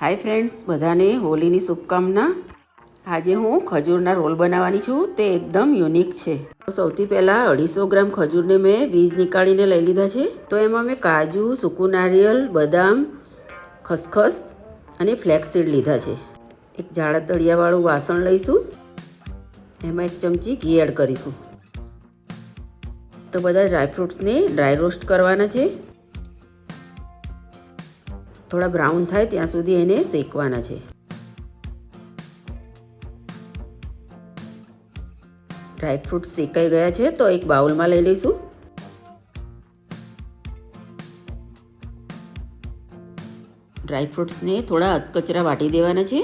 Hi friends, बधाने होलीनी शुभकामना। आज हूँ खजूरना रोल बनावानी छूँ। ते एकदम यूनिक है। तो सौथी पहला 250 ग्राम खजूर ने मैं बीज निकाळीने लई लीधा छे। तो एमां मैं काजू, सूकू नारियल, बदाम, खसखस अने फ्लेक्स सीड लीधा छे। एक जाड़ा तळियावाळुं वासण लईशुं। एमां 1 चमची घी एड करीशुं। तो बधा ड्रायफ्रूट्स ने ड्राय रोस्ट करवाना छे। थोड़ा ब्राउन थाय त्यां सुधी एने शेकवाना छे। ड्रायफ्रूट शेकाई गया है तो एक बाउल में लई लईशुं। ड्रायफ्रूट्स ने थोड़ा अधकचरा वाटी देवाना छे।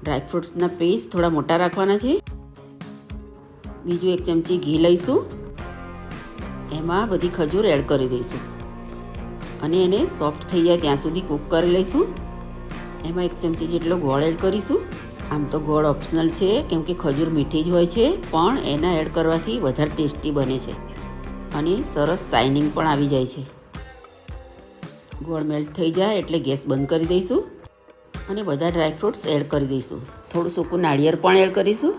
ड्रायफ्रूट्स ना पीस थोड़ा मोटा राखवाना छे। बीजू 1 चमची घी लईशुं। एमां बधी खजूर एड करी दईशुं अने एने सॉफ्ट थई जाय त्यां सुधी कूक करी लईशुं। एमां 1 चमची जेटलो गोळ एड करीशुं। आम तो गोळ ऑप्शनल है केम के खजूर मीठी ज होय छे, पण एना एड करवाथी वधारे टेस्टी बने छे अने सरस शाइनिंग पण आवी जाय छे। गोळ मेल्ट थई जाय एटले गैस बंद करी दईशुं अने बधा ड्रायफ्रूट्स एड करी दईशुं। थोड़ुं सूकું नारिયેળ पण एड करीशुं।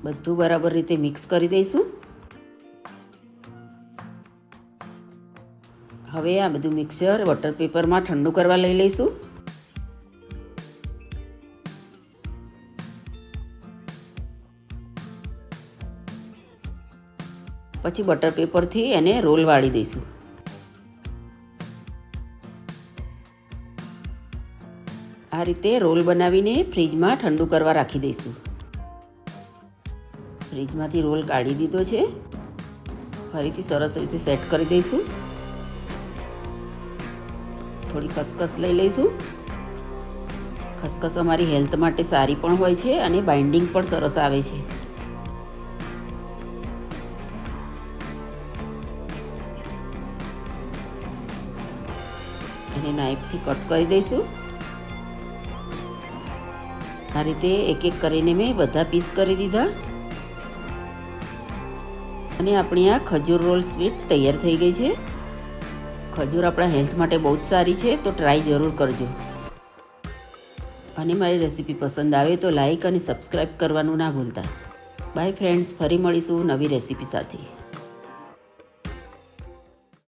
बधुं बराबर रीते मिक्स करी दईशुं। हवे आ बधुं मिक्सर वॉटर पेपर में ठंडू करवा लई लईशुं। पछी बटर पेपर थी एने रोल वाળી दईशुं। आ रीते रोल बनावीने फ्रीज में ठंडू करवा राखी दईशुं। फ्रीज मांथी रोल काढी दीधो छे। फरीथी सरस रीते सेट करी दईशुं। थोड़ी खसखस लई लईशुं। खसखस अमारी हेल्थ माटे सारी पण होय छे अने बाइंडिंग पण सरस आवे छे। અને નાઇફથી કટ કરી દઈશું। આ રીતે એક એક કરીને મેં બધા પીસ કરી દીધા અને આપણી આ ખજૂર રોલ સ્વીટ તૈયાર થઈ ગઈ છે। ખજૂર આપણા હેલ્થ માટે બહુ જ સારી છે, તો ટ્રાય જરૂર કરજો। અને મારી રેસીપી પસંદ આવે તો લાઈક અને સબસ્ક્રાઈબ કરવાનું ના ભૂલતા। બાય ફ્રેન્ડ્સ, ફરી મળીશું નવી રેસીપી સાથે।